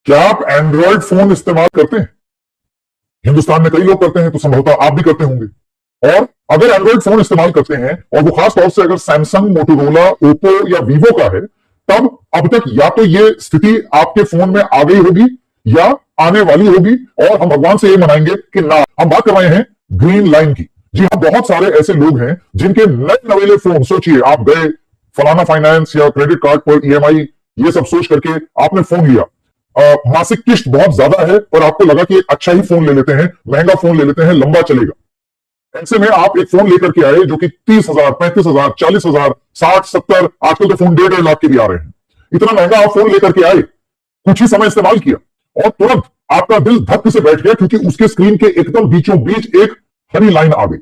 क्या आप Android phone इस्तेमाल करते हैं? हिंदुस्तान में कई लोग करते हैं, तो संभवतः आप भी करते होंगे। और अगर एंड्रॉयड फोन इस्तेमाल करते हैं और वो खास तौर से अगर सैमसंग, मोटोरोला, ओप्पो या वीवो का है, तब अब तक या तो ये स्थिति आपके फोन में आ गई होगी या आने वाली होगी, और हम भगवान से ये मनाएंगे कि ना। हम बात कर रहे हैं ग्रीन लाइन की। जी हाँ, बहुत सारे ऐसे लोग हैं जिनके नए नवेले फोन, सोचिए आप गए फलाना फाइनेंस या क्रेडिट कार्ड पर ईएमआई ये सब सोच करके आपने फोन लिया, मासिक किस्त बहुत ज्यादा है और आपको लगा कि एक अच्छा ही फोन ले लेते हैं, महंगा फोन ले लेते हैं, लंबा चलेगा। ऐसे में आप एक फोन लेकर के आए जो कि 30,000, 35,000, 40,000, 60, 70, आजकल तो फोन 1.5 लाख के भी आ रहे हैं। इतना महंगा आप फोन लेकर के आए, कुछ ही समय इस्तेमाल किया और तुरंत आपका दिल धक से बैठ गया, क्योंकि उसके स्क्रीन के एकदम बीचों बीच एक हरी लाइन आ गई।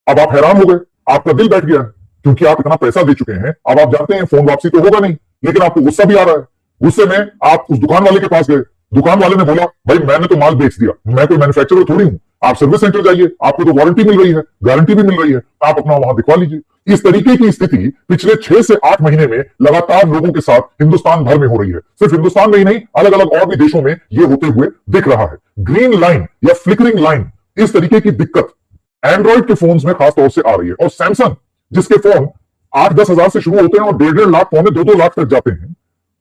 अब आप हैरान हो गए, आपका दिल बैठ गया, क्योंकि आप इतना पैसा दे चुके हैं। अब आप जानते हैं फोन वापसी तो होगा नहीं, लेकिन आपको गुस्सा भी आ रहा है। गुस्से में आप उस दुकान वाले के पास गए। दुकान वाले ने बोला, भाई मैंने तो माल बेच दिया, मैं कोई मैन्युफैक्चरर थोड़ी हूं, आप सर्विस सेंटर जाइए, आपको तो वारंटी मिल रही है, गारंटी भी मिल रही है, आप अपना वहां दिखवा लीजिए। इस तरीके की स्थिति पिछले 6 से 8 महीने में लगातार लोगों के साथ हिंदुस्तान भर में हो रही है। सिर्फ हिंदुस्तान में ही नहीं, अलग अलग और भी देशों में यह होते हुए दिख रहा है। ग्रीन लाइन या फ्लिकरिंग लाइन, इस तरीके की दिक्कत एंड्रॉइड के फोन्स में खासतौर से आ रही है। और सैमसंग, जिसके फोन 8-10 हजार से शुरू होते हैं और 1.5 लाख, 2.5 लाख तक जाते हैं,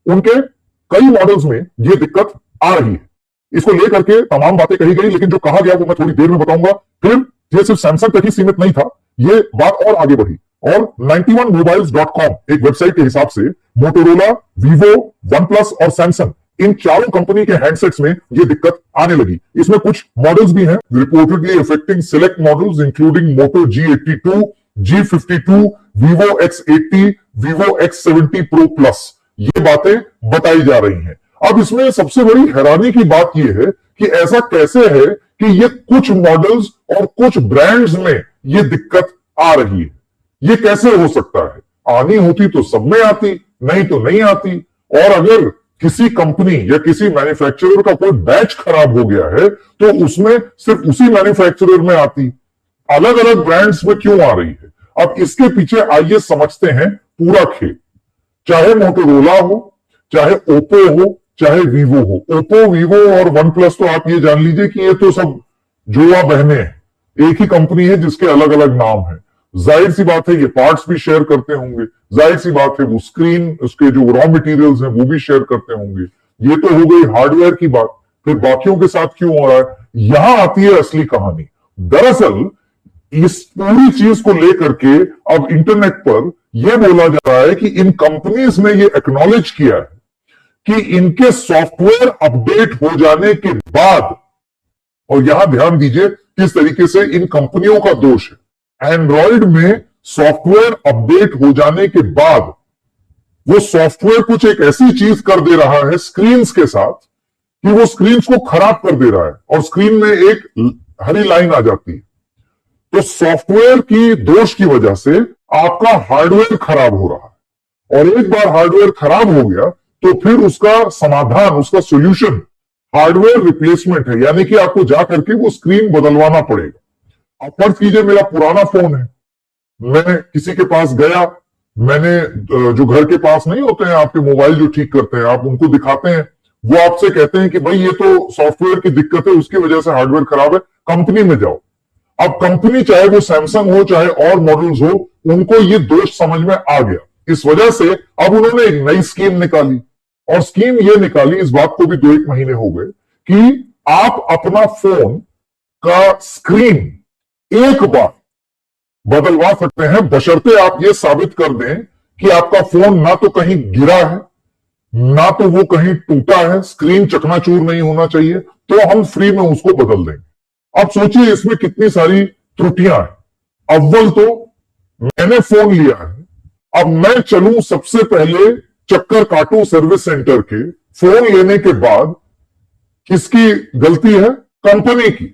उनके कई मॉडल्स में यह दिक्कत आ रही है। इसको लेकर के तमाम बातें कही गई, लेकिन जो कहा गया वो मैं थोड़ी देर में बताऊंगा। फिर ये सिर्फ सैमसंग तक ही सीमित नहीं था, ये बात और आगे बढ़ी और 91mobiles.com एक वेबसाइट के हिसाब से मोटोरोला, वीवो, वनप्लस और सैमसंग, इन चारों कंपनी के हैंडसेट्स में ये दिक्कत आने लगी। इसमें कुछ मॉडल्स भी हैं reportedly affecting select models including Moto G82, G52, Vivo X80, Vivo X70 Pro Plus। ये बातें बताई जा रही हैं। अब इसमें सबसे बड़ी हैरानी की बात यह है कि ऐसा कैसे है कि ये कुछ मॉडल्स और कुछ ब्रांड्स में ये दिक्कत आ रही है। ये कैसे हो सकता है? आनी होती तो सब में आती, नहीं तो नहीं आती। और अगर किसी कंपनी या किसी मैन्युफैक्चरर का कोई बैच खराब हो गया है तो उसमें सिर्फ उसी मैन्युफैक्चरर में आती, अलग अलग ब्रांड्स में क्यों आ रही है? अब इसके पीछे आइए समझते हैं पूरा खेल। चाहे मोटोरोला हो, चाहे ओप्पो हो, चाहे वीवो हो, ओप्पो, वीवो और वन प्लस, तो आप ये जान लीजिए कि ये तो सब जुआ बहने हैं। एक ही कंपनी है जिसके अलग अलग नाम है। जाहिर सी बात है ये पार्ट्स भी शेयर करते होंगे, जाहिर सी बात है वो स्क्रीन, उसके जो रॉ मटेरियल्स हैं वो भी शेयर करते होंगे। ये तो हो गई हार्डवेयर की बात। फिर बाकियों के साथ क्यों हो रहा है? यहां आती है असली कहानी। दरअसल इस पूरी चीज को लेकर के अब इंटरनेट पर यह बोला जा रहा है कि इन कंपनीज ने यह एक्नॉलेज किया है कि इनके सॉफ्टवेयर अपडेट हो जाने के बाद, और यहां ध्यान दीजिए किस तरीके से इन कंपनियों का दोष है, एंड्रॉयड में सॉफ्टवेयर अपडेट हो जाने के बाद वो सॉफ्टवेयर कुछ एक ऐसी चीज कर दे रहा है स्क्रीन्स के साथ कि वो स्क्रीन्स को खराब कर दे रहा है और स्क्रीन में एक हरी लाइन आ जाती है। तो सॉफ्टवेयर की दोष की वजह से आपका हार्डवेयर खराब हो रहा है, और एक बार हार्डवेयर खराब हो गया तो फिर उसका समाधान, उसका सॉल्यूशन हार्डवेयर रिप्लेसमेंट है, यानी कि आपको जा करके वो स्क्रीन बदलवाना पड़ेगा। अब फर्ज कीजिए मेरा पुराना फोन है, मैं किसी के पास गया, मैंने जो घर के पास नहीं होते हैं आपके मोबाइल जो ठीक करते हैं, आप उनको दिखाते हैं, वो आपसे कहते हैं कि भाई ये तो सॉफ्टवेयर की दिक्कत है, उसकी वजह से हार्डवेयर खराब है, कंपनी में जाओ। अब कंपनी चाहे वो सैमसंग हो चाहे और मॉडल्स हो, उनको ये दोष समझ में आ गया। इस वजह से अब उन्होंने एक नई स्कीम निकाली, और स्कीम ये निकाली, इस बात को भी 2-1 महीने हो गए, कि आप अपना फोन का स्क्रीन एक बार बदलवा सकते हैं, बशर्ते आप ये साबित कर दें कि आपका फोन ना तो कहीं गिरा है, ना तो वो कहीं टूटा है, स्क्रीन चकनाचूर नहीं होना चाहिए, तो हम फ्री में उसको बदल देंगे। अब सोचिए इसमें कितनी सारी त्रुटियां हैं। अव्वल तो मैंने फोन लिया है, अब मैं चलूं सबसे पहले चक्कर काटूं सर्विस सेंटर के, फोन लेने के बाद किसकी गलती है? कंपनी की।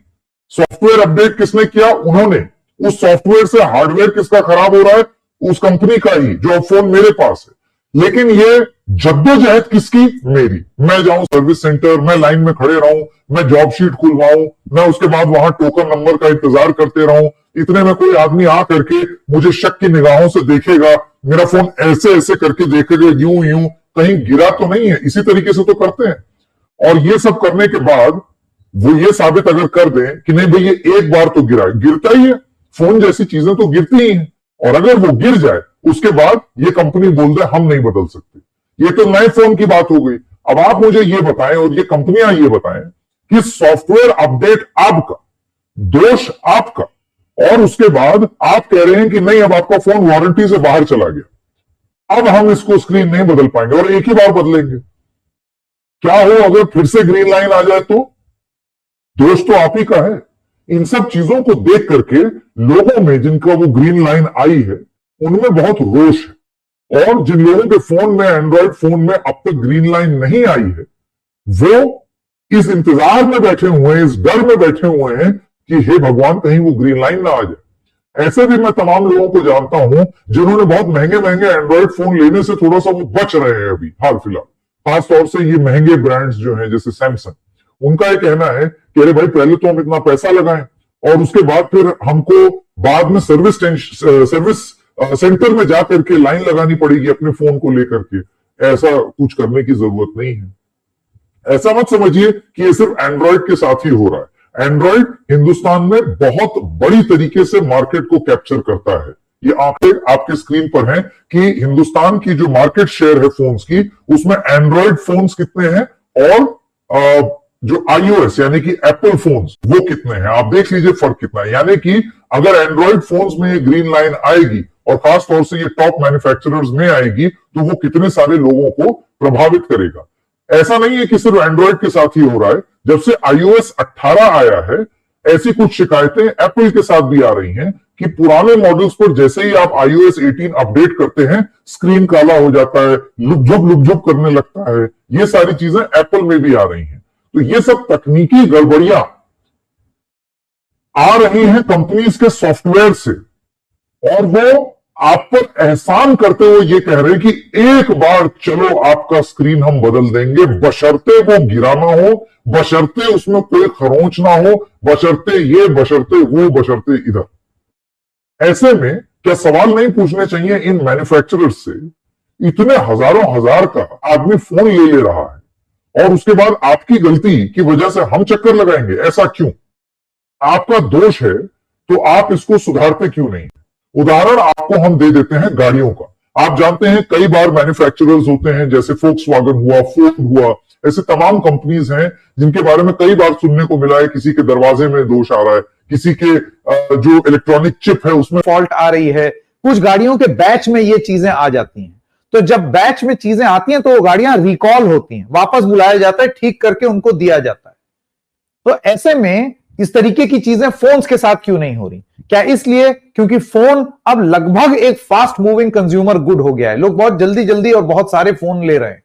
सॉफ्टवेयर अपडेट किसने किया? उन्होंने। उस सॉफ्टवेयर से हार्डवेयर किसका खराब हो रहा है? उस कंपनी का ही, जो अब फोन मेरे पास है। लेकिन ये जद्दोजहद किसकी? मेरी। मैं जाऊं सर्विस सेंटर, मैं लाइन में खड़े रहूं, मैं जॉब शीट खुलवाऊं, मैं उसके बाद वहां टोकन नंबर का इंतजार करते रहूं, इतने में कोई आदमी आ करके मुझे शक की निगाहों से देखेगा, मेरा फोन ऐसे ऐसे करके देखेगा, यूं यूं, कहीं गिरा तो नहीं है। इसी तरीके से तो करते हैं। और ये सब करने के बाद वो ये साबित अगर कर दें कि नहीं भाई ये एक बार तो गिरा है, गिरता ही है, फोन जैसी चीजें तो गिरती ही हैं, और अगर वो गिर जाए उसके बाद ये कंपनी बोल दे हम नहीं बदल सकते, ये तो नए फोन की बात हो गई। अब आप मुझे ये बताएं और ये कंपनियां ये बताएं कि सॉफ्टवेयर अपडेट आपका, दोष आपका, और उसके बाद आप कह रहे हैं कि नहीं अब आपका फोन वारंटी से बाहर चला गया, अब हम इसको स्क्रीन नहीं बदल पाएंगे और एक ही बार बदलेंगे। क्या हो अगर फिर से ग्रीन लाइन आ जाए तो? दोष तो आप ही का है। इन सब चीजों को देख करके लोगों में जिनका वो ग्रीन लाइन आई है उनमें बहुत रोष है, और जिन लोगों के फोन में, एंड्रॉयड फोन में अब तक ग्रीन लाइन नहीं आई है, वो इस इंतजार में बैठे हुए हैं, इस डर में बैठे हुए हैं कि हे भगवान कहीं वो ग्रीन लाइन ना आ जाए। ऐसे भी मैं तमाम लोगों को जानता हूं जिन्होंने बहुत महंगे महंगे एंड्रॉयड फोन लेने से थोड़ा सा वो बच रहे हैं अभी हाल फिलहाल, खासतौर से ये महंगे ब्रांड्स जो हैं जैसे सैमसंग। उनका ये कहना है कि अरे भाई पहले तो हम इतना पैसा लगाएं और उसके बाद फिर हमको बाद में सर्विस सेंटर में जाकर के लाइन लगानी पड़ेगी अपने फोन को लेकर के। ऐसा कुछ करने की जरूरत नहीं है। ऐसा मत समझिए कि ये सिर्फ एंड्रॉयड के साथ ही हो रहा है। एंड्रॉयड हिंदुस्तान में बहुत बड़ी तरीके से मार्केट को कैप्चर करता है। ये आंकड़े आपके स्क्रीन पर हैं कि हिंदुस्तान की जो मार्केट शेयर है फोन्स की, उसमें एंड्रॉयड फोन्स कितने हैं और जो iOS यानी कि एप्पल फोन्स वो कितने हैं। आप देख लीजिए फर्क कितना है। यानी कि अगर एंड्रॉयड फोन्स में ये ग्रीन लाइन आएगी और खासतौर से ये टॉप मैन्युफैक्चरर्स में आएगी तो वो कितने सारे लोगों को प्रभावित करेगा। ऐसा नहीं है कि सिर्फ एंड्रॉयड के साथ ही हो रहा है। जब से iOS 18 आया है ऐसी कुछ शिकायतें एप्पल के साथ भी आ रही हैं कि पुराने मॉडल्स पर जैसे ही आप iOS 18 अपडेट करते हैं स्क्रीन काला हो जाता है, लुक झुक करने लगता है। ये सारी चीजें एप्पल में भी आ रही हैं। तो ये सब तकनीकी गड़बड़ियां आ रही हैं कंपनीज के सॉफ्टवेयर से, और वो आप पर एहसान करते हुए ये कह रहे हैं कि एक बार चलो आपका स्क्रीन हम बदल देंगे, बशर्ते वो गिरा ना हो, बशर्ते उसमें कोई खरोंच ना हो, बशर्ते ये, बशर्ते वो, बशर्ते इधर। ऐसे में क्या सवाल नहीं पूछने चाहिए इन मैन्युफैक्चरर्स से? इतने हजारों हजार का आदमी फोन ले रहा है और उसके बाद आपकी गलती की वजह से हम चक्कर लगाएंगे, ऐसा क्यों? आपका दोष है तो आप इसको सुधारते क्यों नहीं? उदाहरण आपको हम दे देते हैं गाड़ियों का। आप जानते हैं कई बार मैन्युफैक्चरर्स होते हैं जैसे फोक्सवैगन हुआ, फोर्ड हुआ, ऐसे तमाम कंपनीज हैं जिनके बारे में कई बार सुनने को मिला है किसी के दरवाजे में दोष आ रहा है, किसी के जो इलेक्ट्रॉनिक चिप है उसमें फॉल्ट आ रही है। कुछ गाड़ियों के बैच में ये चीजें आ जाती हैं, तो जब बैच में चीजें आती हैं तो वो गाड़ियां रिकॉल होती हैं, वापस बुलाया जाता है, ठीक करके उनको दिया जाता है। तो ऐसे में इस तरीके की चीजें फोन्स के साथ क्यों नहीं हो रही? क्या इसलिए क्योंकि फोन अब लगभग एक फास्ट मूविंग कंज्यूमर गुड हो गया है। लोग बहुत जल्दी जल्दी और बहुत सारे फोन ले रहे हैं,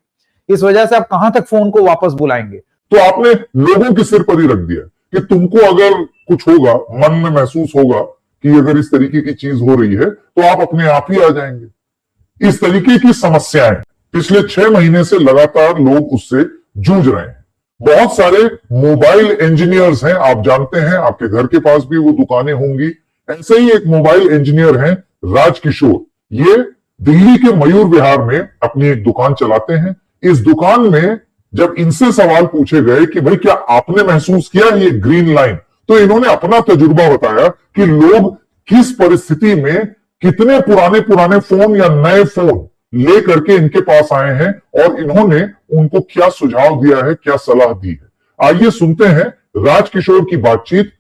इस वजह से आप कहां तक फोन को वापस बुलाएंगे? तो आपने लोगों के सिर पर ही रख दिया कि तुमको अगर कुछ होगा, मन में महसूस होगा कि अगर इस तरीके की चीज हो रही है तो आप अपने आप ही आ जाएंगे। इस तरीके की समस्याएं पिछले 6 महीने से लगातार लोग उससे जूझ रहे हैं। बहुत सारे मोबाइल इंजीनियर्स हैं, आप जानते हैं, आपके घर के पास भी वो दुकानें होंगी। ऐसे ही एक मोबाइल इंजीनियर हैं राजकिशोर, ये दिल्ली के मयूर विहार में अपनी एक दुकान चलाते हैं। इस दुकान में जब इनसे सवाल पूछे गए कि भाई क्या आपने महसूस किया ये ग्रीन लाइन, तो इन्होंने अपना तजुर्बा बताया कि लोग किस परिस्थिति में कितने पुराने पुराने फोन या नए फोन ले करके इनके पास आए हैं और इन्होंने उनको क्या सुझाव दिया है, क्या सलाह दी है। आइए सुनते हैं राजकिशोर की बातचीत।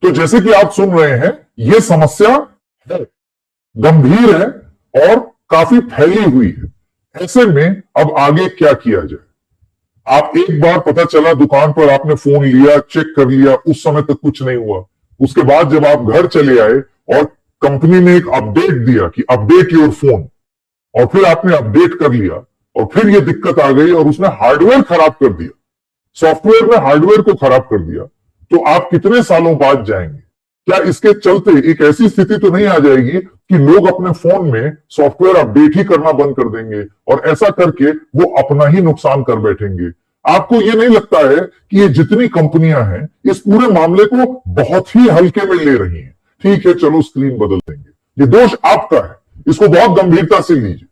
तो जैसे कि आप सुन रहे हैं ये समस्या गंभीर है और काफी फैली हुई है। ऐसे में अब आगे क्या किया जाए? आप एक बार पता चला दुकान पर आपने फोन लिया, चेक कर लिया, उस समय तक कुछ नहीं हुआ। उसके बाद जब आप घर चले आए और कंपनी ने एक अपडेट दिया कि अपडेट योर फोन, और फिर आपने अपडेट कर लिया और फिर ये दिक्कत आ गई और उसने हार्डवेयर खराब कर दिया, सॉफ्टवेयर ने हार्डवेयर को खराब कर दिया, तो आप कितने सालों बाद जाएंगे? क्या इसके चलते एक ऐसी स्थिति तो नहीं आ जाएगी कि लोग अपने फोन में सॉफ्टवेयर अपडेट ही करना बंद कर देंगे और ऐसा करके वो अपना ही नुकसान कर बैठेंगे? आपको ये नहीं लगता है कि ये जितनी कंपनियां हैं इस पूरे मामले को बहुत ही हल्के में ले रही हैं? ठीक है चलो स्क्रीन बदल देंगे, ये दोष आपका है, इसको बहुत गंभीरता से लीजिए।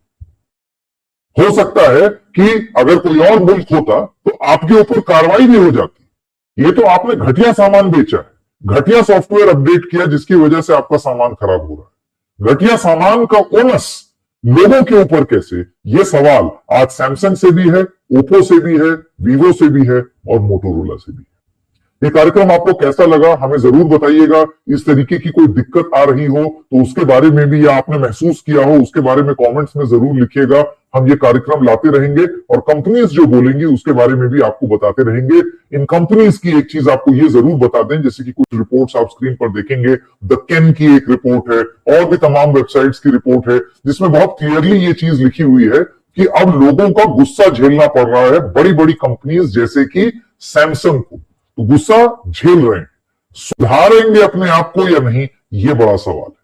हो सकता है कि अगर कोई और मुल्क होता तो आपके ऊपर कार्रवाई भी हो जाती। ये तो आपने घटिया सामान बेचा है, घटिया सॉफ्टवेयर अपडेट किया जिसकी वजह से आपका सामान खराब हो रहा है। घटिया सामान का ओनस लोगों के ऊपर कैसे, ये सवाल आज सैमसंग से भी है, ओप्पो से भी है, वीवो से भी है और मोटोरोला से भी है। ये कार्यक्रम आपको कैसा लगा हमें जरूर बताइएगा। इस तरीके की कोई दिक्कत आ रही हो तो उसके बारे में भी, या आपने महसूस किया हो उसके बारे में कमेंट्स में जरूर लिखिएगा। हम ये कार्यक्रम लाते रहेंगे और कंपनीज जो बोलेंगी उसके बारे में भी आपको बताते रहेंगे। इन कंपनीज की एक चीज आपको ये जरूर बता दें, जैसे कि कुछ रिपोर्ट्स आप स्क्रीन पर देखेंगे, द कैन की एक रिपोर्ट है और भी तमाम वेबसाइट्स की रिपोर्ट है जिसमें बहुत क्लियरली ये चीज लिखी हुई है कि अब लोगों का गुस्सा झेलना पड़ रहा है बड़ी बड़ी कंपनीज जैसे कि सैमसंग को। तो गुस्सा झेल रहे हैं, सुधारेंगे अपने आप को या नहीं, ये बड़ा सवाल है।